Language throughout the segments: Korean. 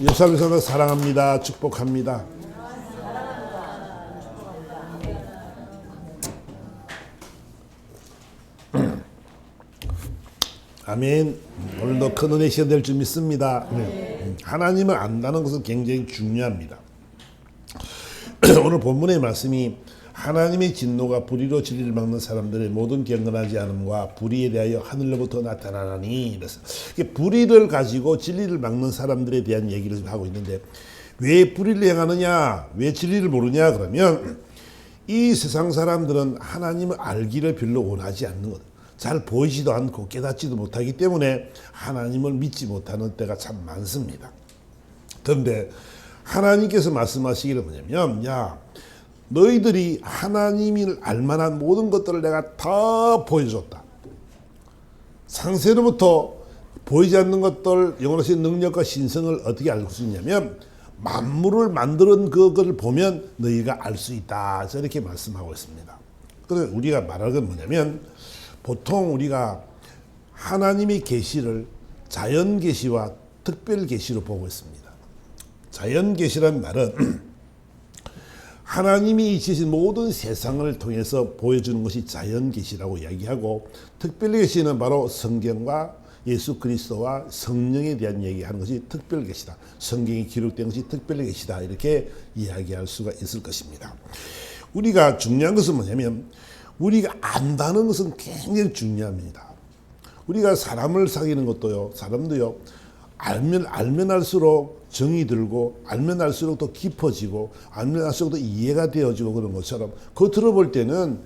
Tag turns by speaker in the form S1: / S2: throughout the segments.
S1: 예수님을 사랑합니다. 축복합니다. 아멘. 오늘도 큰 은혜 시간 될 줄 믿습니다. 하나님을 안다는 것은 굉장히 중요합니다. 오늘 본문의 말씀이 하나님의 진노가 불의로 진리를 막는 사람들의 모든 경건하지 않음과 불의에 대하여 하늘로부터 나타나나니. 그래서 불의를 가지고 진리를 막는 사람들에 대한 얘기를 하고 있는데, 왜 불의를 행하느냐, 왜 진리를 모르냐 그러면 이 세상 사람들은 하나님을 알기를 별로 원하지 않는 것, 잘 보이지도 않고 깨닫지도 못하기 때문에 하나님을 믿지 못하는 때가 참 많습니다. 그런데 하나님께서 말씀하시기를 뭐냐면, 야, 너희들이 하나님을 알만한 모든 것들을 내가 다 보여줬다. 상세로부터 보이지 않는 것들, 영원하신 능력과 신성을 어떻게 알 수 있냐면 만물을 만드는 그것을 보면 너희가 알 수 있다. 이렇게 말씀하고 있습니다. 그래서 우리가 말하는 건 뭐냐면, 보통 우리가 하나님의 계시를 자연 계시와 특별 계시로 보고 있습니다. 자연 계시란 말은 하나님이 지으신 모든 세상을 통해서 보여주는 것이 자연 계시라고 이야기하고, 특별 계시는 바로 성경과 예수 그리스도와 성령에 대한 얘기하는 것이 특별 계시다. 성경이 기록된 것이 특별 계시다. 이렇게 이야기할 수가 있을 것입니다. 우리가 중요한 것은 뭐냐면, 우리가 안다는 것은 굉장히 중요합니다. 우리가 사람을 사귀는 것도요, 사람도요, 알면 알수록 정이 들고, 알면 알수록 더 깊어지고, 알면 알수록 더 이해가 되어지고 그런 것처럼, 겉으로 볼 때는,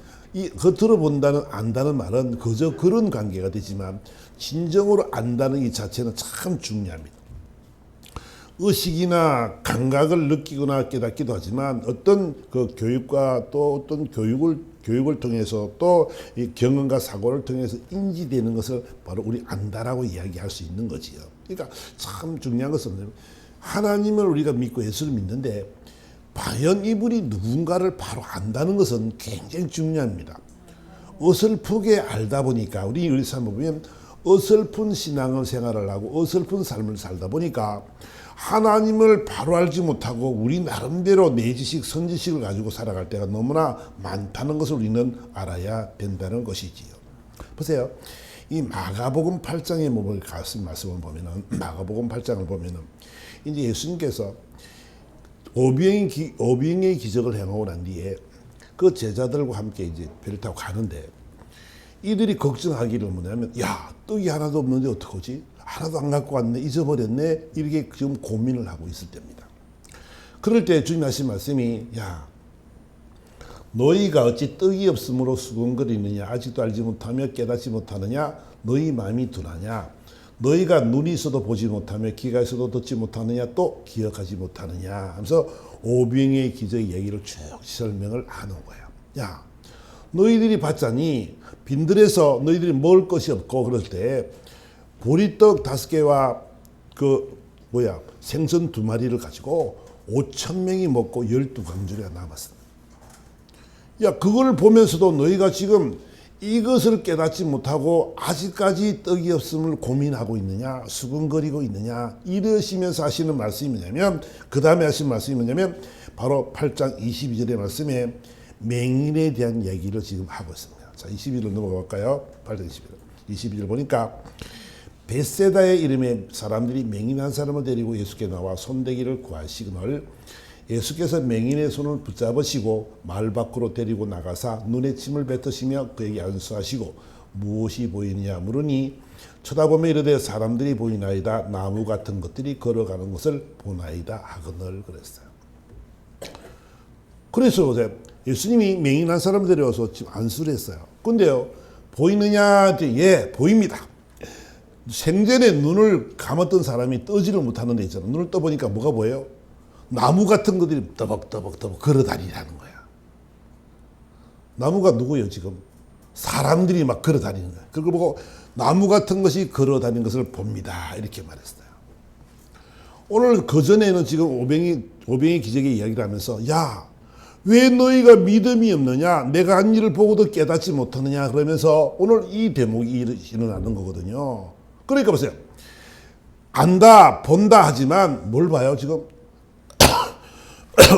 S1: 겉으로 본다는, 안다는 말은 그저 그런 관계가 되지만, 진정으로 안다는 이 자체는 참 중요합니다. 의식이나 감각을 느끼거나 깨닫기도 하지만, 어떤 그 교육과 또 어떤 교육을 통해서 또 이 경험과 사고를 통해서 인지되는 것을 바로 우리 안다라고 이야기할 수 있는 거지요. 그러니까 참 중요한 것은 뭐냐면, 하나님을 우리가 믿고 예수를 믿는데 과연 이분이 누군가를 바로 안다는 것은 굉장히 중요합니다. 어설프게 알다 보니까 우리 삶을 보면 어설픈 신앙을 생활을 하고 어설픈 삶을 살다 보니까 하나님을 바로 알지 못하고 우리 나름대로 내 지식, 선지식을 가지고 살아갈 때가 너무나 많다는 것을 우리는 알아야 된다는 것이지요. 보세요. 이 마가복음 8장의 말씀을 보면은, 마가복음 8장을 보면은, 이제 예수님께서 오병의 기적을 행하고 난 뒤에 그 제자들과 함께 이제 배를 타고 가는데, 이들이 걱정하기를 뭐냐면, 야, 떡이 하나도 없는데 어떡하지? 하나도 안 갖고 왔네, 잊어버렸네, 이렇게 지금 고민을 하고 있을 때입니다. 그럴 때 주님 하신 말씀이, 야, 너희가 어찌 떡이 없으므로 수군거리느냐, 아직도 알지 못하며 깨닫지 못하느냐, 너희 마음이 둔하냐, 너희가 눈이 있어도 보지 못하며 귀가 있어도 듣지 못하느냐, 또 기억하지 못하느냐 하면서 오병의 기적 얘기를 쭉 설명을 하는 거예요. 야, 너희들이 봤자니 빈들에서 너희들이 먹을 것이 없고 그럴 때 보리떡 5개와 생선 2마리를 가지고 5,000명이 먹고 12광주리가 남았습니다. 야, 그걸 보면서도 너희가 지금 이것을 깨닫지 못하고 아직까지 떡이 없음을 고민하고 있느냐, 수근거리고 있느냐, 이러시면서 하시는 말씀이 뭐냐면, 그 다음에 하신 말씀이 뭐냐면 바로 8장 22절의 말씀에 맹인에 대한 얘기를 지금 하고 있습니다. 자, 22절 넘어가 볼까요? 8장 22절 보니까, 벳세다의 이름의 사람들이 맹인 한 사람을 데리고 예수께 나와 손대기를 구하시거늘 예수께서 맹인의 손을 붙잡으시고 말 밖으로 데리고 나가사 눈에 침을 뱉으시며 그에게 안수하시고 무엇이 보이느냐 물으니 쳐다보며 이르되 사람들이 보이나이다, 나무 같은 것들이 걸어가는 것을 보나이다 하거늘 그랬어요. 그래서 보세요. 예수님이 맹인 한 사람을 데려와서 지금 안수를 했어요. 근데요, 보이느냐? 예, 보입니다. 생전에 눈을 감았던 사람이 뜨지를 못하는 데 있잖아요. 눈을 떠보니까 뭐가 보여요? 나무 같은 것들이 떠벅떠벅 걸어 다니라는 거야. 나무가 누구예요, 지금? 사람들이 막 걸어 다니는 거야. 그걸 보고 나무 같은 것이 걸어 다니는 것을 봅니다. 이렇게 말했어요. 오늘 그 전에는 지금 오병의 기적의 이야기를 하면서, 야, 왜 너희가 믿음이 없느냐? 내가 한 일을 보고도 깨닫지 못하느냐? 그러면서 오늘 이 대목이 일어나는 거거든요. 그러니까 보세요. 안다, 본다 하지만 뭘 봐요, 지금?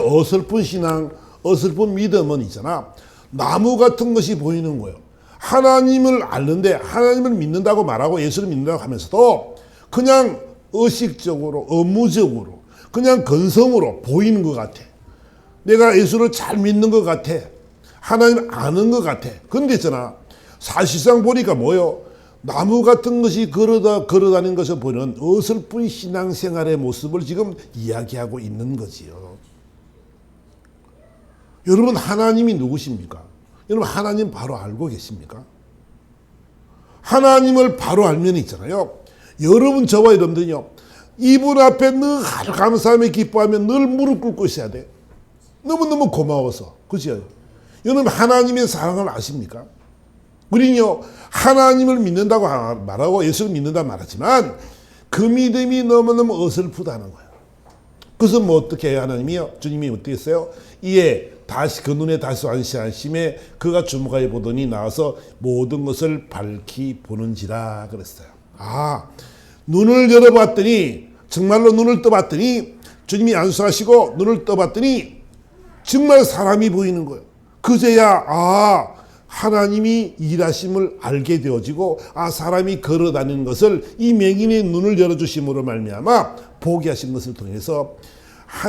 S1: 어설픈 신앙, 어설픈 믿음은 있잖아. 나무 같은 것이 보이는 거예요. 하나님을 아는데 하나님을 믿는다고 말하고 예수를 믿는다고 하면서도 그냥 의식적으로, 의무적으로, 그냥 건성으로 보이는 것 같아. 내가 예수를 잘 믿는 것 같아. 하나님 아는 것 같아. 근데 있잖아. 사실상 보니까 뭐요? 나무 같은 것이 걸어다니는 것을 보는 어설픈 신앙생활의 모습을 지금 이야기하고 있는 거지요. 여러분, 하나님이 누구십니까? 여러분, 하나님 바로 알고 계십니까? 하나님을 바로 알면 있잖아요. 여러분, 저와 여러분들요, 이분 앞에 늘 감사하며 기뻐하며 늘 무릎 꿇고 있어야 돼. 너무너무 고마워서. 그죠? 여러분, 하나님의 사랑을 아십니까? 우리는요, 하나님을 믿는다고 말하고 예수를 믿는다고 말하지만 그 믿음이 너무너무 어설프다는 거예요. 그래서 뭐 어떻게 해요? 하나님이요? 주님이 어떻게 했어요? 이에 다시 그 눈에 다시 안심에 그가 주목하여 보더니 나와서 모든 것을 밝히 보는지라 그랬어요. 아, 눈을 열어봤더니, 정말로 눈을 떠봤더니, 주님이 안수하시고 눈을 떠봤더니 정말 사람이 보이는 거예요. 그제야 하나님이 일하심을 알게 되어지고, 사람이 걸어다니는 것을 이 맹인의 눈을 열어주심으로 말미암아 보게 하신 것을 통해서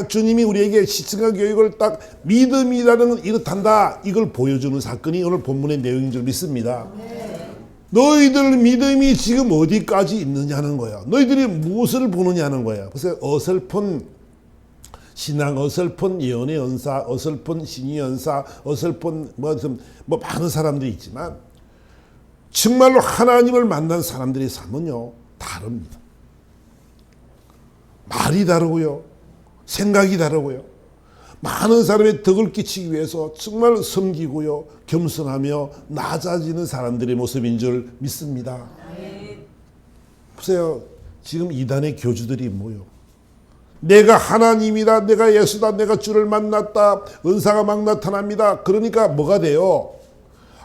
S1: 주님이 우리에게 시청각 교육을 딱 믿음이라는 건 이렇단다, 이걸 보여주는 사건이 오늘 본문의 내용인 줄 믿습니다. 너희들 믿음이 지금 어디까지 있느냐는 거야. 너희들이 무엇을 보느냐는 거야. 그래서 어설픈 신앙, 어설픈 예언의 은사, 어설픈 신의 은사, 어설픈 뭐 많은 사람들이 있지만 정말로 하나님을 만난 사람들의 삶은요 다릅니다. 말이 다르고요, 생각이 다르고요, 많은 사람의 덕을 끼치기 위해서 정말 섬기고요, 겸손하며 낮아지는 사람들의 모습인 줄 믿습니다. 보세요, 지금 이단의 교주들이 뭐요? 내가 하나님이다, 내가 예수다, 내가 주를 만났다, 은사가 막 나타납니다. 그러니까 뭐가 돼요?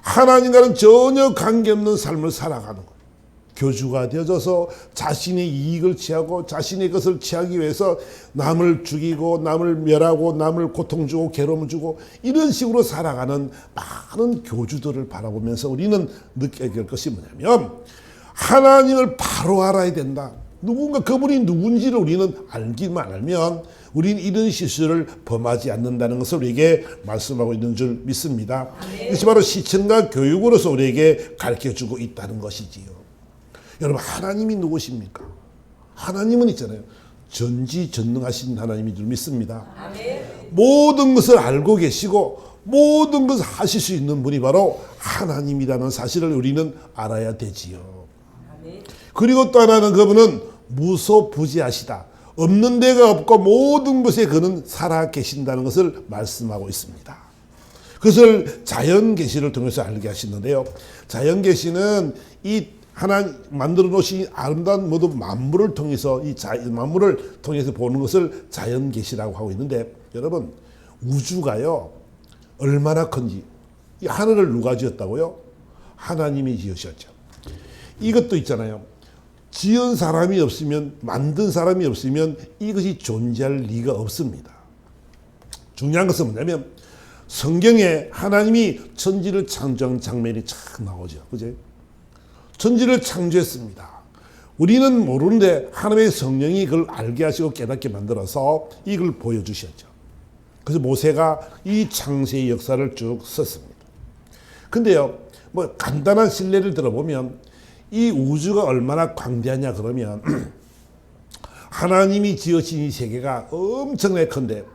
S1: 하나님과는 전혀 관계없는 삶을 살아가는 거예요. 교주가 되어져서 자신의 이익을 취하고 자신의 것을 취하기 위해서 남을 죽이고 남을 멸하고 남을 고통 주고 괴로움 주고 이런 식으로 살아가는 많은 교주들을 바라보면서 우리는 느끼게 될 것이 뭐냐면 하나님을 바로 알아야 된다. 누군가 그분이 누군지를 우리는 알기만 알면 우리는 이런 실수를 범하지 않는다는 것을 우리에게 말씀하고 있는 줄 믿습니다. 이것이 바로 시청각 교육으로서 우리에게 가르쳐주고 있다는 것이지요. 여러분, 하나님이 누구십니까? 하나님은 있잖아요, 전지전능하신 하나님인 줄 믿습니다. 모든 것을 알고 계시고 모든 것을 하실 수 있는 분이 바로 하나님이라는 사실을 우리는 알아야 되지요. 그리고 또 하나는 그분은 무소부지하시다. 없는 데가 없고 모든 것에 그는 살아 계신다는 것을 말씀하고 있습니다. 그것을 자연계시를 통해서 알게 하시는데요. 자연계시는 이 하나님 만들어 놓으신 아름다운 모든 만물을 통해서 만물을 통해서 보는 것을 자연계시라고 하고 있는데, 여러분, 우주가요 얼마나 큰지, 이 하늘을 누가 지었다고요? 하나님이 지으셨죠. 이것도 있잖아요. 지은 사람이 없으면, 만든 사람이 없으면 이것이 존재할 리가 없습니다. 중요한 것은 뭐냐면 성경에 하나님이 천지를 창조한 장면이 착 나오죠. 그죠? 천지를 창조했습니다. 우리는 모르는데 하나님의 성령이 그걸 알게 하시고 깨닫게 만들어서 이걸 보여주셨죠. 그래서 모세가 이 창세의 역사를 쭉 썼습니다. 근데요, 뭐 간단한 실례를 들어보면 이 우주가 얼마나 광대하냐 그러면 하나님이 지으신 이 세계가 엄청나게 큰데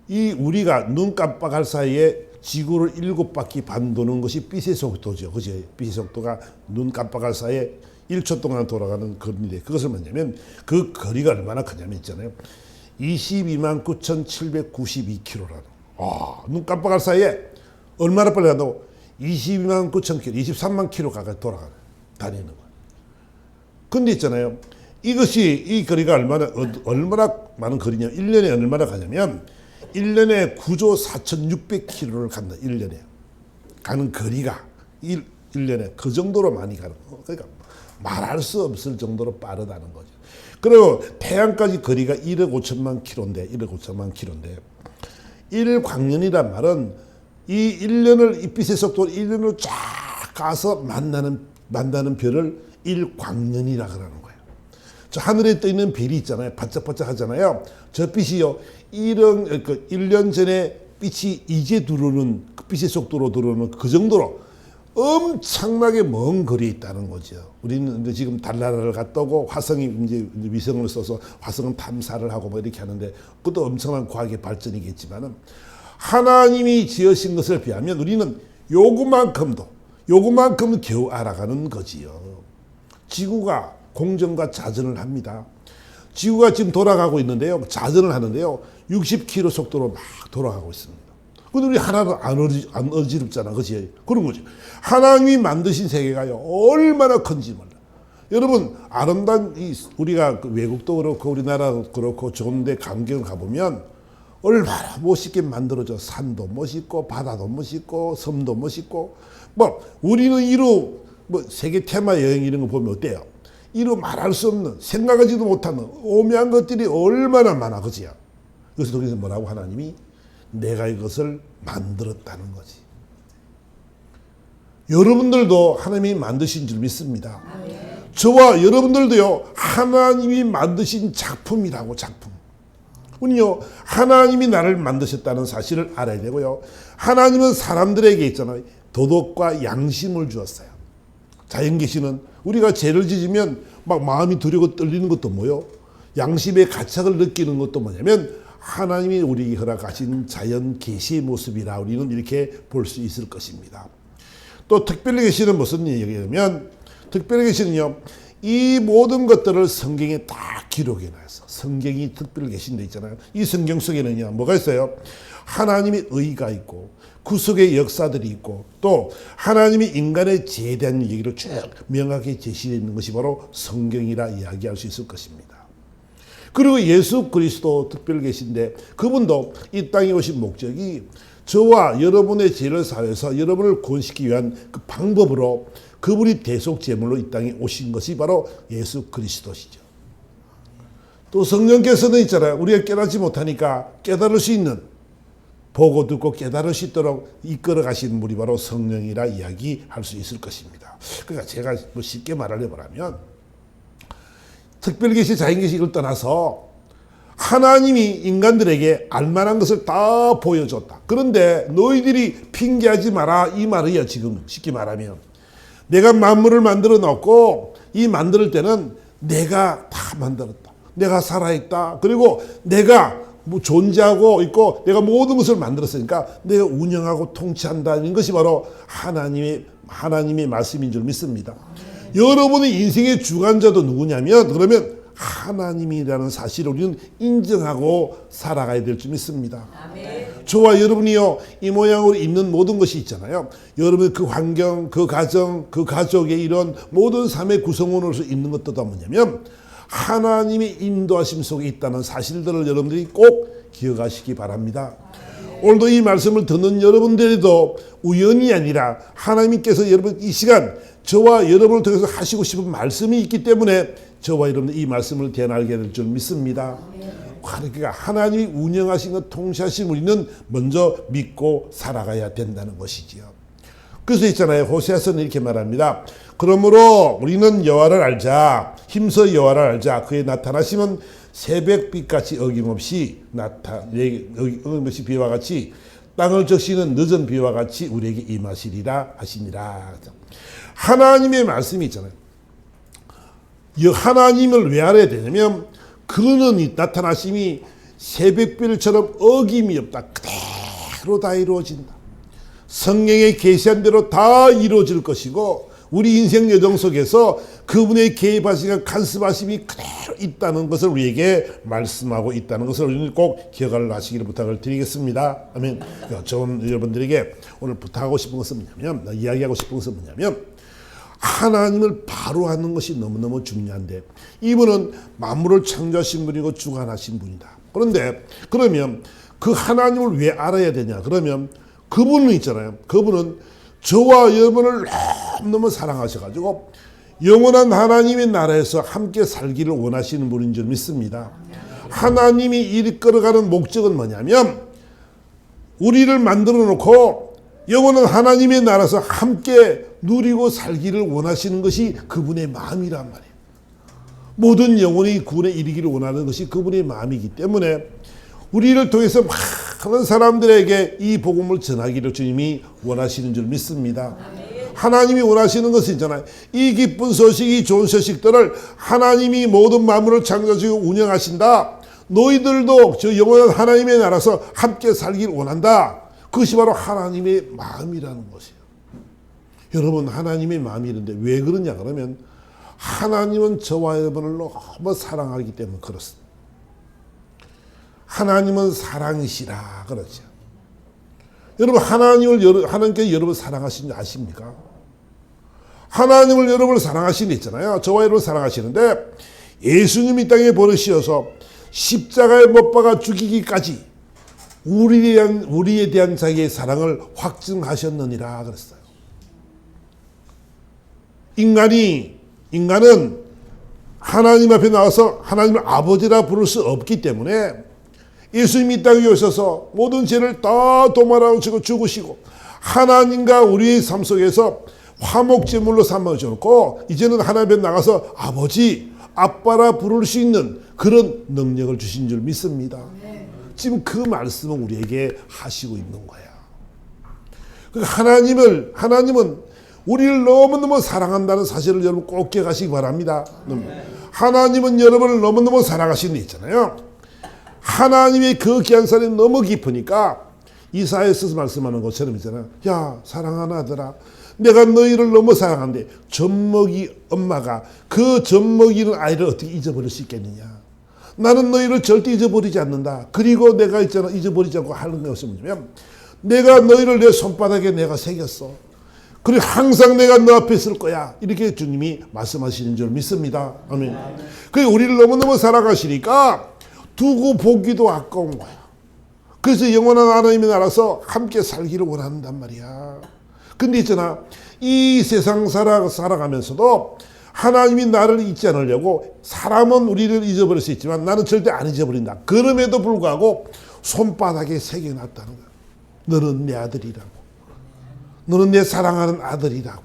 S1: 이 우리가 눈 깜빡할 사이에 지구를 7바퀴 반 도는 것이 빛의 속도죠. 그죠? 빛의 속도가 눈 깜빡할 사이에 1초 동안 돌아가는 거리인데, 그것을 뭐냐면 그 거리가 얼마나 크냐면 있잖아요. 22만 9,792km라는. 눈 깜빡할 사이에 얼마나 빨리 간다고? 22만 9,000km, 23만 km 가까이 다니는 거예요. 근데 있잖아요, 이것이 이 거리가 얼마나 많은 거리냐면 1년에 얼마나 가냐면 1년에 9조 4,600km를 간다. 1년에 가는 거리가 1년에 그 정도로 많이 가는 거예요. 그러니까 말할 수 없을 정도로 빠르다는 거죠. 그리고 태양까지 거리가 1억 5천만 킬로인데 1억 5천만 킬로인데 1광년이란 말은 이 1년을 이 빛의 속도로 1년을 쫙 가서 만나는 별을 1광년이라 그러는 거예요. 저 하늘에 떠 있는 별이 있잖아요. 반짝반짝 하잖아요. 저 빛이요. 1년 전에 빛이 이제 들어오는 그 빛의 속도로 들어오는 그 정도로 엄청나게 먼 거리에 있다는 거죠. 우리는 이제 지금 달나라를 갔다 오고 화성이 이제 위성을 써서 화성 탐사를 하고 뭐 이렇게 하는데 그것도 엄청난 과학의 발전이겠지만은 하나님이 지으신 것을 비하면 우리는 요구만큼도 겨우 알아가는 거지요. 지구가 공전과 자전을 합니다. 지구가 지금 돌아가고 있는데요. 자전을 하는데요. 60km 속도로 막 돌아가고 있습니다. 근데 우리 하나도 안 어지럽잖아. 그치? 그런 거지. 하나님이 만드신 세계가요. 얼마나 큰지 몰라. 여러분, 아름다운 우리가 외국도 그렇고 우리나라도 그렇고 좋은데 감격을 가보면 얼마나 멋있게 만들어져. 산도 멋있고 바다도 멋있고 섬도 멋있고 뭐 우리는 이루 뭐 세계 테마 여행 이런 거 보면 어때요? 이루 말할 수 없는 생각하지도 못하는 오묘한 것들이 얼마나 많아. 그치요? 그래서 거기서 뭐라고 하나님이 내가 이것을 만들었다는 거지. 여러분들도 하나님이 만드신 줄 믿습니다. 저와 여러분들도요, 하나님이 만드신 작품이라고, 작품. 우리요, 하나님이 나를 만드셨다는 사실을 알아야 되고요. 하나님은 사람들에게 있잖아요. 도덕과 양심을 주었어요. 자연계시는 우리가 죄를 지으면 막 마음이 두려고 떨리는 것도 뭐요? 양심의 가책을 느끼는 것도 뭐냐면 하나님이 우리에게 허락하신 자연 계시의 모습이라 우리는 이렇게 볼 수 있을 것입니다. 또 특별히 계시는 무슨 얘기냐면 특별히 계시는요. 이 모든 것들을 성경에 다 기록해 놨어. 성경이 특별히 계신 데 있잖아요. 이 성경 속에는요. 뭐가 있어요? 하나님의 의가 있고 구속의 역사들이 있고 또 하나님이 인간의 죄에 대한 얘기를 쭉 명확히 제시되어 있는 것이 바로 성경이라 이야기할 수 있을 것입니다. 그리고 예수 그리스도 특별 계신데 그분도 이 땅에 오신 목적이 저와 여러분의 죄를 사해서 여러분을 구원시키기 위한 그 방법으로 그분이 대속제물로 이 땅에 오신 것이 바로 예수 그리스도시죠. 또 성령께서는 있잖아요. 우리가 깨닫지 못하니까 깨달을 수 있는 보고 듣고 깨달을 수 있도록 이끌어 가시는 분이 바로 성령이라 이야기할 수 있을 것입니다. 그러니까 제가 뭐 쉽게 말하려면 특별계시, 자연계시를 떠나서 하나님이 인간들에게 알만한 것을 다 보여줬다. 그런데 너희들이 핑계하지 마라 이 말이야. 지금 쉽게 말하면 내가 만물을 만들어 놓고 이 만들 때는 내가 다 만들었다. 내가 살아있다. 그리고 내가 뭐 존재하고 있고 내가 모든 것을 만들었으니까 내가 운영하고 통치한다는 것이 바로 하나님의 말씀인 줄 믿습니다. 여러분의 인생의 주관자도 누구냐면 그러면 하나님이라는 사실을 우리는 인정하고 살아가야 될 줄 믿습니다. 아멘. 저와 여러분이요 이 모양으로 있는 모든 것이 있잖아요. 여러분의 그 환경, 그 가정, 그 가족의 이런 모든 삶의 구성원으로서 있는 것도 다 뭐냐면 하나님의 인도하심 속에 있다는 사실들을 여러분들이 꼭 기억하시기 바랍니다. 오늘도 이 말씀을 듣는 여러분들도 우연이 아니라 하나님께서 여러분 이 시간 저와 여러분을 통해서 하시고 싶은 말씀이 있기 때문에 저와 여러분들 이 말씀을 대하게 될 줄 믿습니다. 그러니까 하나님이 운영하신 것 통치하신 우리는 먼저 믿고 살아가야 된다는 것이지요. 그래서 있잖아요. 호세아서는 이렇게 말합니다. 그러므로 우리는 여호와를 알자. 힘써 여호와를 알자. 그의 나타나심은 새벽빛같이 어김없이 어김없이 비와 같이 땅을 적시는 늦은 비와 같이 우리에게 임하시리라 하시니라. 하나님의 말씀이 있잖아요. 하나님을 왜 알아야 되냐면 그는 나타나심이 새벽별처럼 어김이 없다. 그대로 다 이루어진다. 성경에 계시한 대로 다 이루어질 것이고 우리 인생 여정 속에서 그분의 개입하시고 간섭하심이 그대로 있다는 것을 우리에게 말씀하고 있다는 것을 우리는 꼭 기억을 하시기를 부탁을 드리겠습니다. 아멘. 저는 여러분들에게 오늘 부탁하고 싶은 것은 뭐냐면 이야기하고 싶은 것은 뭐냐면 하나님을 바로 아는 것이 너무너무 중요한데 이분은 만물을 창조하신 분이고 주관하신 분이다. 그런데 그러면 그 하나님을 왜 알아야 되냐? 그러면 그분은 있잖아요. 그분은 저와 여러분을 너무너무 사랑하셔가지고 영원한 하나님의 나라에서 함께 살기를 원하시는 분인 줄 믿습니다. 하나님이 이끌어가는 목적은 뭐냐면 우리를 만들어 놓고 영원한 하나님의 나라에서 함께 누리고 살기를 원하시는 것이 그분의 마음이란 말이에요. 모든 영혼이 구원에 이르기를 원하는 것이 그분의 마음이기 때문에 우리를 통해서 많은 사람들에게 이 복음을 전하기를 주님이 원하시는 줄 믿습니다. 하나님이 원하시는 것은 있잖아요. 이 기쁜 소식, 이 좋은 소식들을 하나님이 모든 만물을 창조하시고 운영하신다. 너희들도 저 영원한 하나님의 나라에서 함께 살길 원한다. 그것이 바로 하나님의 마음이라는 것이에요. 여러분, 하나님의 마음이 이런데 왜 그러냐 그러면 하나님은 저와 여러분을 너무 사랑하기 때문에 그렇습니다. 하나님은 사랑이시라 그러죠. 여러분, 하나님께 여러분 사랑하신 줄 아십니까? 하나님을 여러분을 사랑하시는 있잖아요. 저와 여러분을 사랑하시는데 예수님이 땅에 버리시어서 십자가에 못 박아 죽이기까지 우리에 대한 자기의 사랑을 확증하셨느니라 그랬어요. 인간은 하나님 앞에 나와서 하나님을 아버지라 부를 수 없기 때문에 예수님이 이 땅에 오셔서 모든 죄를 다 도말하시고 죽으시고 하나님과 우리의 삶 속에서 화목제물로 삼아주셨고 이제는 하나님 앞에 나가서 아버지, 아빠라 부를 수 있는 그런 능력을 주신 줄 믿습니다. 지금 그 말씀을 우리에게 하시고 있는 거야. 하나님은 우리를 너무너무 사랑한다는 사실을 여러분 꼭 기억하시기 바랍니다. 하나님은 여러분을 너무너무 사랑하시는 데 있잖아요. 하나님의 그 귀한 사랑이 너무 깊으니까 이사야서에서 말씀하는 것처럼 있잖아요. 야, 사랑하는 아들아, 내가 너희를 너무 사랑하는데 젖먹이 엄마가 그 젖먹이는 아이를 어떻게 잊어버릴 수 있겠느냐. 나는 너희를 절대 잊어버리지 않는다. 그리고 내가 있잖아, 잊어버리지 않고 하는 것이 뭐냐면 내가 너희를 내 손바닥에 내가 새겼어. 그리고 항상 내가 너 앞에 있을 거야. 이렇게 주님이 말씀하시는 줄 믿습니다. 아멘. 그리고 우리를 너무너무 사랑하시니까 두고 보기도 아까운 거야. 그래서 영원한 하나님의 나라에서 함께 살기를 원한단 말이야. 근데 있잖아, 이 세상 살아가면서도 하나님이 나를 잊지 않으려고 사람은 우리를 잊어버릴 수 있지만 나는 절대 안 잊어버린다. 그럼에도 불구하고 손바닥에 새겨놨다는 거야. 너는 내 아들이라고. 너는 내 사랑하는 아들이라고.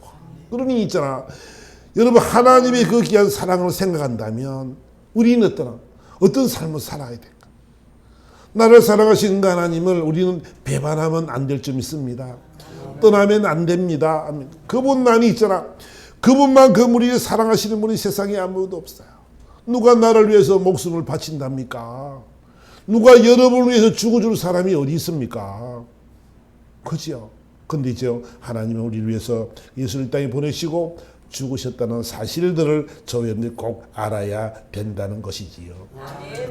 S1: 그러니 있잖아, 여러분, 하나님의 그 귀한 사랑을 생각한다면 우리는 어떤 삶을 살아야 될까? 나를 사랑하시는 그 하나님을 우리는 배반하면 안 될 줄 믿습니다. 떠나면 안 됩니다. 그분만이 있잖아. 그분만큼 우리를 사랑하시는 분이 세상에 아무도 없어요. 누가 나를 위해서 목숨을 바친답니까? 누가 여러분을 위해서 죽어줄 사람이 어디 있습니까? 그죠? 근데 이제 하나님은 우리를 위해서 예수를 땅에 보내시고 죽으셨다는 사실들을 저희들이 꼭 알아야 된다는 것이지요.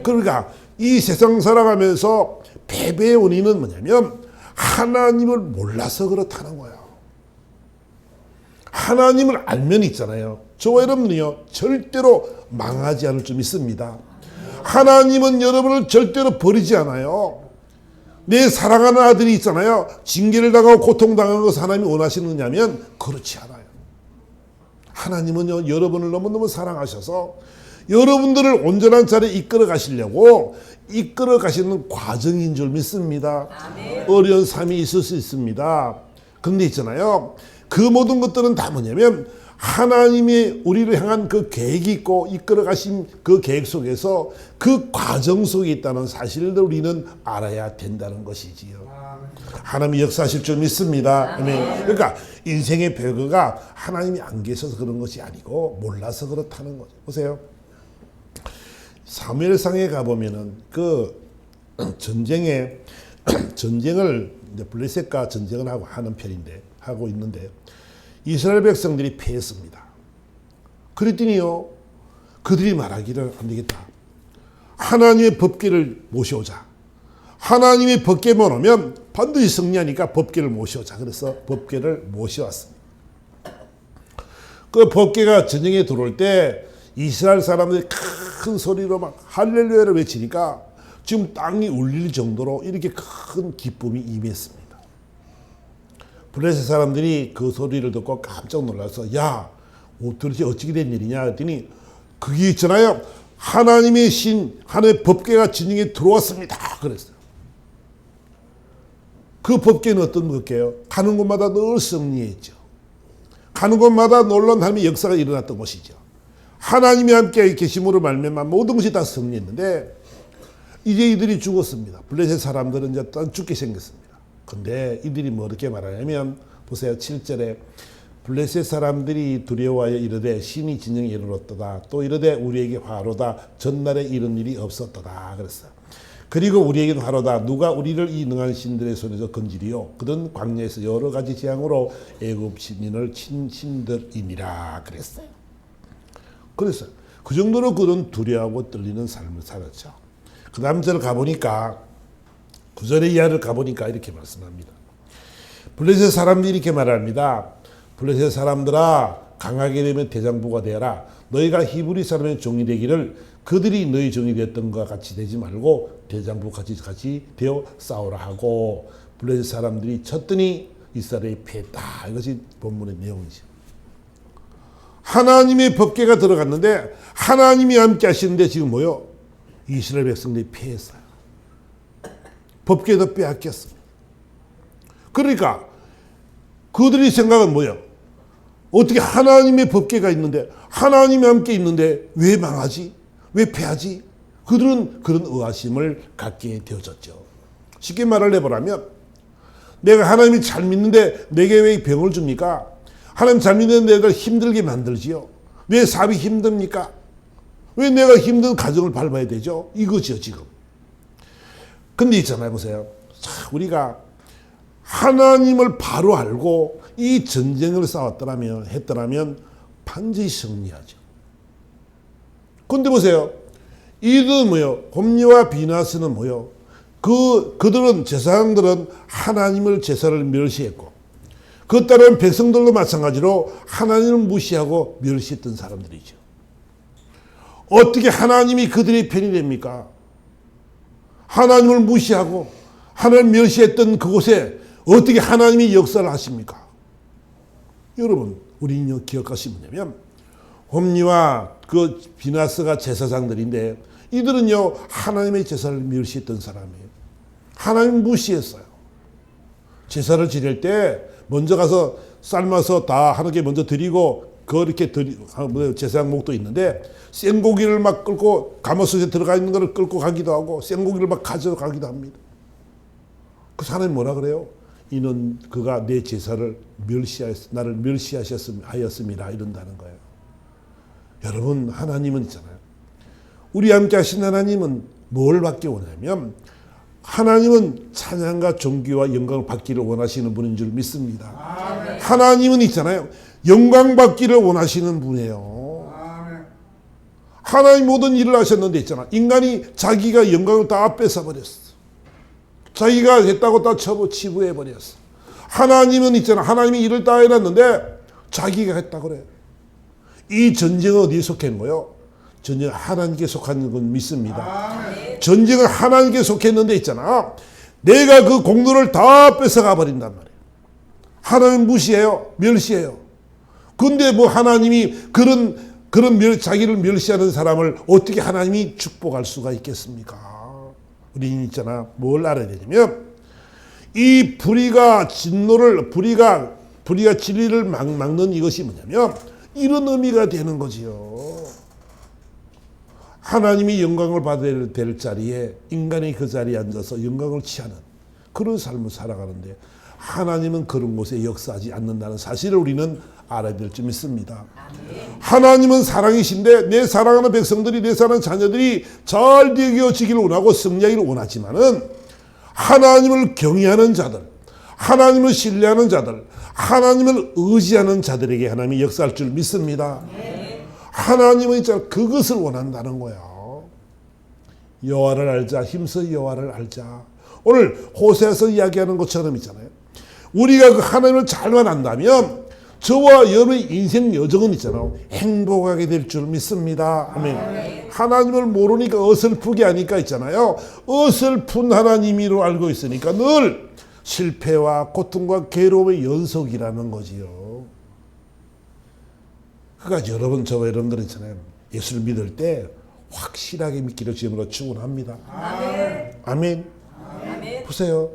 S1: 그러니까 이 세상 살아가면서 패배의 원인은 뭐냐면 하나님을 몰라서 그렇다는 거예요. 하나님을 알면 있잖아요. 저와 여러분은요, 절대로 망하지 않을 줄 믿습니다. 하나님은 여러분을 절대로 버리지 않아요. 내 사랑하는 아들이 있잖아요. 징계를 당하고 고통당하는 것을 하나님이 원하시느냐면 그렇지 않아요. 하나님은요, 여러분을 너무너무 사랑하셔서 여러분들을 온전한 자리에 이끌어 가시려고 이끌어 가시는 과정인 줄 믿습니다. 어려운 삶이 있을 수 있습니다. 근데 있잖아요, 그 모든 것들은 다 뭐냐면 하나님이 우리를 향한 그 계획이 있고 이끌어 가신 그 계획 속에서 그 과정 속에 있다는 사실을 우리는 알아야 된다는 것이지요. 하나님이 역사하실 줄 믿습니다. 그러니까 인생의 별거가 하나님이 안 계셔서 그런 것이 아니고 몰라서 그렇다는 거죠. 보세요. 사무엘상에 가보면은 그 전쟁을 이제 블레셋과 전쟁을 하고 있는데 이스라엘 백성들이 패했습니다. 그랬더니요, 그들이 말하기를 안 되겠다. 하나님의 법궤를 모셔오자. 하나님의 법궤만 오면 반드시 승리하니까 법궤를 모셔오자. 그래서 법궤를 모셔왔습니다. 그 법궤가 전쟁에 들어올 때 이스라엘 사람들이 큰 소리로 막 할렐루야를 외치니까 지금 땅이 울릴 정도로 이렇게 큰 기쁨이 임했습니다. 블레셋 사람들이 그 소리를 듣고 깜짝 놀라서 야, 도대체 어찌게 된 일이냐 했더니 그게 있잖아요. 하나님의 신, 하나님의 법궤가 진영에 들어왔습니다. 그랬어요. 그 법궤는 어떤 법궤예요? 가는 곳마다 늘 승리했죠. 가는 곳마다 놀라운 하나님의 역사가 일어났던 곳이죠. 하나님이 함께 계심으로 말미암아 모든 것이 다 승리했는데 이제 이들이 죽었습니다. 블레셋 사람들은 이제 또 죽게 생겼습니다. 근데 이들이 뭐 어떻게 말하냐면 보세요. 7절에 블레셋 사람들이 두려워하여 이르되 신이 진영에 이르렀도다. 또 이르되 우리에게 화로다. 전날에 이런 일이 없었도다. 그랬어요. 그리고 우리에게도 화로다. 누가 우리를 이 능한 신들의 손에서 건지리요. 그들은 광야에서 여러 가지 재앙으로 애굽 신인을 친 신들이니라. 그랬어요. 그랬어요. 그 정도로 그런 두려워하고 떨리는 삶을 살았죠. 그 다음 절 가보니까 9절의 이하를 가보니까 이렇게 말씀합니다. 블레셋 사람들이 이렇게 말합니다. 블레셋 사람들아 강하게 되면 대장부가 되어라. 너희가 히브리 사람의 종이 되기를 그들이 너희 종이 되었던 것과 같이 되지 말고 대장부 같이 되어 싸우라 하고 블레셋 사람들이 쳤더니 이스라엘이 패했다. 이것이 본문의 내용이죠. 하나님의 법궤가 들어갔는데 하나님이 함께 하시는데 지금 뭐요? 이스라엘 백성들이 패했어요. 법궤도 빼앗겼습니다. 그러니까 그들의 생각은 뭐예요? 어떻게 하나님의 법궤가 있는데 하나님이 함께 있는데 왜 망하지? 왜 패하지? 그들은 그런 의아심을 갖게 되어졌죠. 쉽게 말을 해보라면 내가 하나님이 잘 믿는데 내게 왜 병을 줍니까? 하나님 잘 믿는 내가 힘들게 만들지요. 왜 사업이 힘듭니까? 왜 내가 힘든 가정을 밟아야 되죠? 이거죠 지금. 근데 있잖아요. 보세요. 우리가 하나님을 바로 알고 이 전쟁을 했더라면 반드시 승리하죠. 근데 보세요. 이들은 뭐요? 홈리와 비나스는 뭐요? 그들은 제사장들은 하나님을 제사를 멸시했고 그 따른 백성들도 마찬가지로 하나님을 무시하고 멸시했던 사람들이죠. 어떻게 하나님이 그들의 편이 됩니까? 하나님을 무시하고 하나님을 멸시했던 그곳에 어떻게 하나님이 역사를 하십니까? 여러분 우리는 기억하시면 뭐냐면 홈리와 그 비나스가 제사장들인데 이들은요 하나님의 제사를 멸시했던 사람이에요. 하나님 무시했어요. 제사를 지낼 때 먼저 가서 삶아서 다 하나님께 먼저 드리고 그렇게 제사장 목도 있는데 생고기를 막 끌고 가마솥에 들어가 있는 것을 끌고 가기도 하고 생고기를 막 가져가기도 합니다. 그 사람이 뭐라 그래요? 이는 그가 내 제사를 나를 멸시하였습니다. 이런다는 거예요. 여러분 하나님은 있잖아요. 우리 함께 하신 하나님은 뭘 받기 원하냐면 하나님은 찬양과 존귀와 영광을 받기를 원하시는 분인 줄 믿습니다. 아멘. 하나님은 있잖아요. 영광 받기를 원하시는 분이에요. 아멘. 하나님 모든 일을 하셨는데 있잖아. 인간이 자기가 영광을 다 뺏어버렸어. 자기가 했다고 다 치부해버렸어. 하나님은 있잖아. 하나님이 일을 다 해놨는데 자기가 했다고 그래. 이 전쟁은 어디에 속해 있는 거예요? 전쟁은 하나님께 속하는 건 믿습니다. 아멘. 전쟁은 하나님께 속했는데 있잖아. 내가 그 공로를 다 뺏어가 버린단 말이에요. 하나님 무시해요. 멸시해요. 근데 뭐 하나님이 자기를 멸시하는 사람을 어떻게 하나님이 축복할 수가 있겠습니까? 우리는 있잖아. 뭘 알아야 되냐면 이 불의가 진리를 막는 이것이 뭐냐면 이런 의미가 되는 거지요. 하나님이 영광을 받아야 될 자리에 인간이 그 자리에 앉아서 영광을 취하는 그런 삶을 살아가는데 하나님은 그런 곳에 역사하지 않는다는 사실을 우리는 알아야 될 줄 믿습니다. 하나님은 사랑이신데 내 사랑하는 백성들이 내 사랑하는 자녀들이 잘 되어지기를 원하고 승리하기를 원하지만은 하나님을 경외하는 자들, 하나님을 신뢰하는 자들, 하나님을 의지하는 자들에게 하나님이 역사할 줄 믿습니다. 하나님은 진짜 그것을 원한다는 거야. 여호와를 알자, 힘써 여호와를 알자. 오늘 호세아서 이야기하는 것처럼 있잖아요. 우리가 그 하나님을 잘만 안다면 저와 여러분의 인생 여정은 있잖아요. 행복하게 될 줄 믿습니다. 아멘. 하나님을 모르니까 어설프게 하니까 있잖아요. 어설픈 하나님이로 알고 있으니까 늘 실패와 고통과 괴로움의 연속이라는 거지요. 그러니까 여러분, 저와 여러분들 있잖아요. 예수를 믿을 때 확실하게 믿기를 주님으로 축원합니다. 아멘. 아멘. 아멘. 보세요.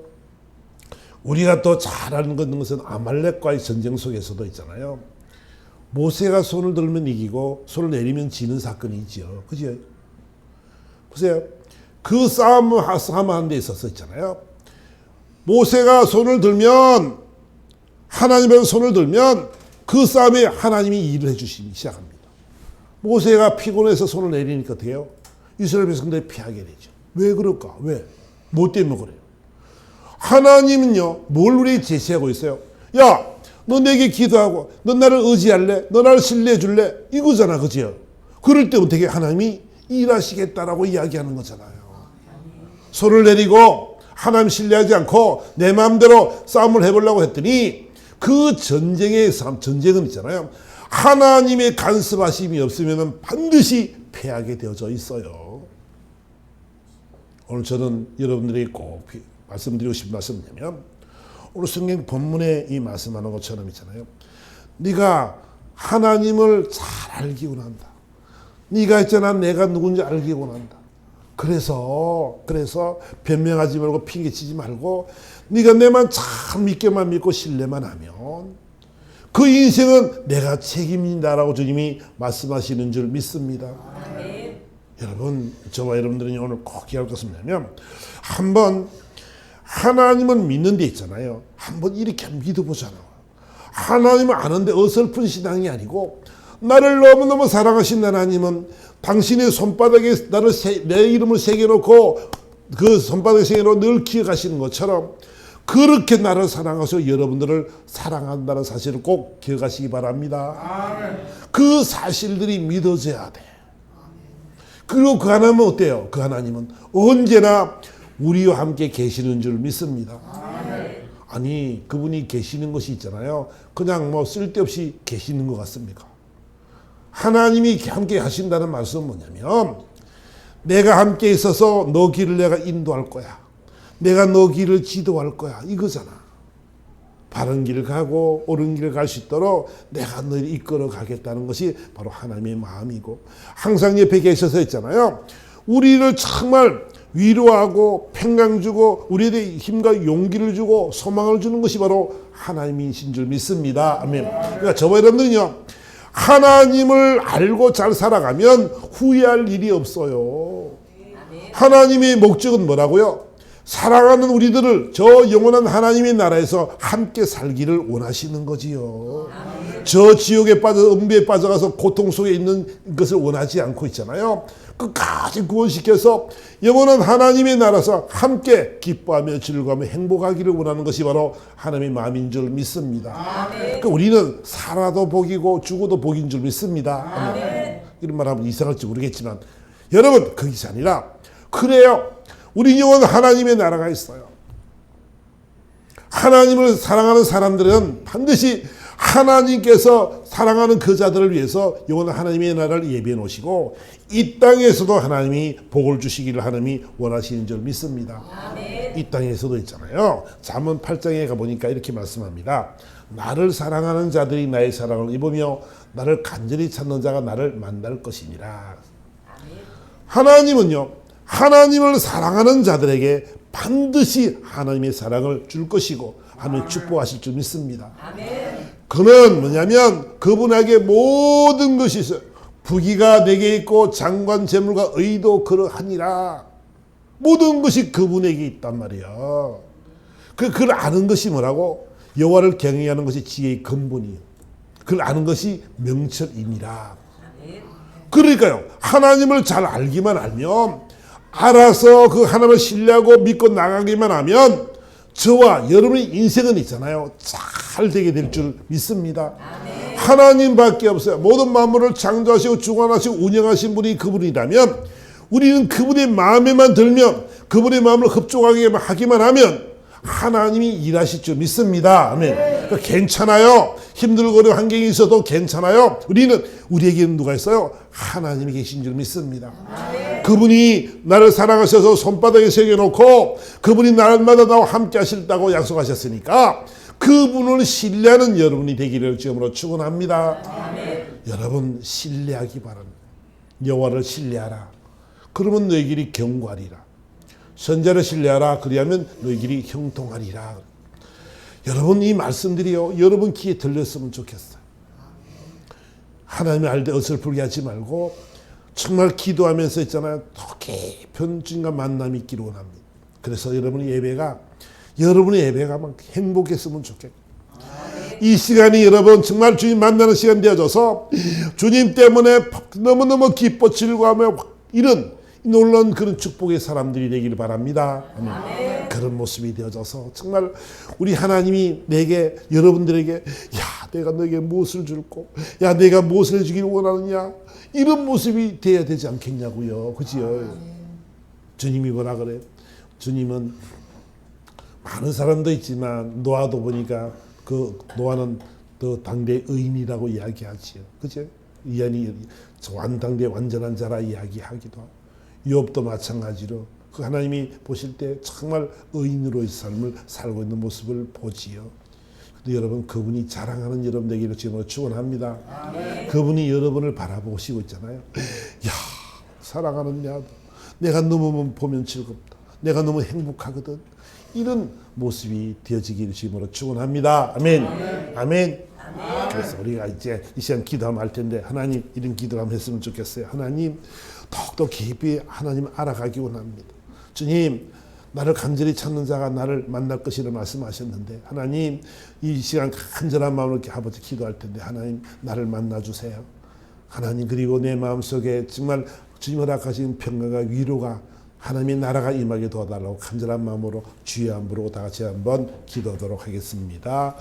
S1: 우리가 또 잘 아는 것은 아말렉과의 전쟁 속에서도 있잖아요. 모세가 손을 들면 이기고 손을 내리면 지는 사건이 있죠. 그죠? 보세요. 그 싸움을 하는 데 있어서 있잖아요. 모세가 손을 들면, 하나님의 손을 들면 그 싸움에 하나님이 일을 해주시기 시작합니다. 모세가 피곤해서 손을 내리니까 어떻게 해요? 이스라엘 백성들이 피하게 되죠. 왜 그럴까? 왜? 뭐 때문에 그래요? 하나님은요, 뭘 우리에게 제시하고 있어요? 야, 너 내게 기도하고, 너 나를 의지할래? 너 나를 신뢰해 줄래? 이거잖아, 그죠? 그럴 때 어떻게 하나님이 일하시겠다라고 이야기하는 거잖아요. 손을 내리고 하나님 신뢰하지 않고 내 마음대로 싸움을 해보려고 했더니 그 전쟁의 싸움, 전쟁은 있잖아요. 하나님의 간섭하심이 없으면 반드시 패하게 되어져 있어요. 오늘 저는 여러분들에게 꼭 말씀드리고 싶은 말씀은 뭐냐면, 오늘 성경 본문에 이 말씀하는 것처럼 있잖아요. 네가 하나님을 잘 알기고 난다. 네가 있잖아, 내가 누군지 알기고 난다. 그래서 변명하지 말고 핑계치지 말고 네가 내만 잘 믿게만 믿고 신뢰만 하면 그 인생은 내가 책임진다라고 주님이 말씀하시는 줄 믿습니다. 아멘. 여러분, 저와 여러분들은 오늘 꼭 기억할 것은 뭐냐면, 한번 하나님을 믿는 데 있잖아요. 한번 이렇게 믿어보잖아. 하나님을 아는데 어설픈 신앙이 아니고, 나를 너무너무 사랑하신 하나님은 당신의 손바닥에 내 이름을 새겨놓고 그 손바닥에 새겨놓고 늘 기억하시는 것처럼 그렇게 나를 사랑하셔 여러분들을 사랑한다는 사실을 꼭 기억하시기 바랍니다. 아멘. 그 사실들이 믿어져야 돼. 그리고 그 하나님은 어때요? 그 하나님은 언제나 우리와 함께 계시는 줄 믿습니다. 아멘. 아니, 그분이 계시는 것이 있잖아요. 그냥 뭐 쓸데없이 계시는 것 같습니까? 하나님이 함께 하신다는 말씀은 뭐냐면, 내가 함께 있어서 너 길을 내가 인도할 거야. 내가 너 길을 지도할 거야. 이거잖아. 바른 길을 가고 옳은 길을 갈 수 있도록 내가 너를 이끌어 가겠다는 것이 바로 하나님의 마음이고, 항상 옆에 계셔서 있잖아요. 우리를 정말 위로하고 평강 주고 우리에게 힘과 용기를 주고 소망을 주는 것이 바로 하나님이신 줄 믿습니다. 아멘. 그러니까 저와 여러분들은요, 하나님을 알고 잘 살아가면 후회할 일이 없어요. 하나님의 목적은 뭐라고요? 사랑하는 우리들을 저 영원한 하나님의 나라에서 함께 살기를 원하시는 거지요. 저 지옥에 빠져 음부에 빠져가서 고통 속에 있는 것을 원하지 않고 있잖아요. 끝까지 구원시켜서 영원한 하나님의 나라에서 함께 기뻐하며 즐거워하며 행복하기를 원하는 것이 바로 하나님의 마음인 줄 믿습니다. 그러니까 우리는 살아도 복이고 죽어도 복인 줄 믿습니다. 아멘. 이런 말하면 이상할지 모르겠지만 여러분, 그것이 아니라 그래요. 우리 영원 하나님의 나라가 있어요. 하나님을 사랑하는 사람들은 반드시 하나님께서 사랑하는 그 자들을 위해서 영원한 하나님의 나라를 예비해 놓으시고 이 땅에서도 하나님이 복을 주시기를 하나님이 원하시는 줄 믿습니다. 아멘. 이 땅에서도 있잖아요. 잠언 8장에 가보니까 이렇게 말씀합니다. 나를 사랑하는 자들이 나의 사랑을 입으며 나를 간절히 찾는 자가 나를 만날 것이니라. 아멘. 하나님은요, 하나님을 사랑하는 자들에게 반드시 하나님의 사랑을 줄 것이고 하나님의 축복하실 줄 믿습니다. 아멘. 그는 뭐냐면 그분에게 모든 것이 있어요. 부귀가 내게 있고 장관 재물과 의도 그러하니라. 모든 것이 그분에게 있단 말이야. 그걸 아는 것이 뭐라고? 여호와를 경외하는 것이 지혜의 근본이에요. 그걸 아는 것이 명철이니라. 그러니까요, 하나님을 잘 알기만 알면, 알아서 그 하나님을 신뢰하고 믿고 나가기만 하면 저와 여러분의 인생은 있잖아요, 잘 되게 될 줄 믿습니다. 아멘. 하나님밖에 없어요. 모든 만물을 창조하시고 주관하시고 운영하신 분이 그분이라면 우리는 그분의 마음에만 들면, 그분의 마음을 흡족하게 하기만 하면 하나님이 일하실 줄 믿습니다. 아멘. 그러니까 괜찮아요. 힘들고 어려운 환경이 있어도 괜찮아요. 우리에게는 누가 있어요? 하나님이 계신 줄 믿습니다. 아멘. 그분이 나를 사랑하셔서 손바닥에 새겨놓고 그분이 날마다 나와 함께 하실다고 약속하셨으니까 그분을 신뢰하는 여러분이 되기를 주님으로 축원합니다. 아멘. 여러분 신뢰하기 바랍니다. 여호와를 신뢰하라. 그러면 너희끼리 경고하리라. 선자를 신뢰하라. 그리하면 너희끼리 형통하리라. 여러분 이 말씀들이요 여러분 귀에 들렸으면 좋겠어요. 하나님의 알되 어설프게 하지 말고 정말 기도하면서 있잖아요. 더 깊은 주님과 만남이 있기를 원합니다. 그래서 여러분의 예배가 막 행복했으면 좋겠고 이 시간이 여러분 정말 주님 만나는 시간 되어져서 주님 때문에 너무너무 기뻐 즐거워하며 이런 놀라운 그런 축복의 사람들이 되기를 바랍니다. 아멘. 그런 모습이 되어져서 정말 우리 하나님이 내게 여러분들에게 야 내가 너에게 무엇을 줄고 야 내가 무엇을 해주기를 원하느냐 이런 모습이 돼야 되지 않겠냐고요. 그지요? 주님이 뭐라 그래요? 주님은 많은 사람도 있지만 노아도 보니까 그 노아는 또 당대 의인이라고 이야기하지요. 그죠? 이안이 당대 완전한 자라 이야기하기도 하고 욥도 마찬가지로 그 하나님이 보실 때 정말 의인으로의 삶을 살고 있는 모습을 보지요. 근데 여러분 그분이 자랑하는 여러분 되기를 지금으로 축원합니다. 그분이 여러분을 바라보시고 있잖아요. 야 사랑하는 야 내가 너무 보면 즐겁다. 내가 너무 행복하거든. 이런 모습이 되어지기를 지금으로 축원합니다. 아멘. 아멘. 그래서 우리가 이제 이 시간 기도하면 할 텐데 하나님 이런 기도를 한번 했으면 좋겠어요. 하나님 더욱더 깊이 하나님 알아가기 원합니다. 주님 나를 간절히 찾는 자가 나를 만날 것이라 말씀하셨는데 하나님 이 시간 간절한 마음으로 이렇게 아버지 기도할 텐데 하나님 나를 만나주세요. 하나님 그리고 내 마음속에 정말 주님 허락하신 평강과 위로가 하나님의 나라가 임하게 도와달라고 간절한 마음으로 주여 한번 부르고 다 같이 한번 기도하도록 하겠습니다.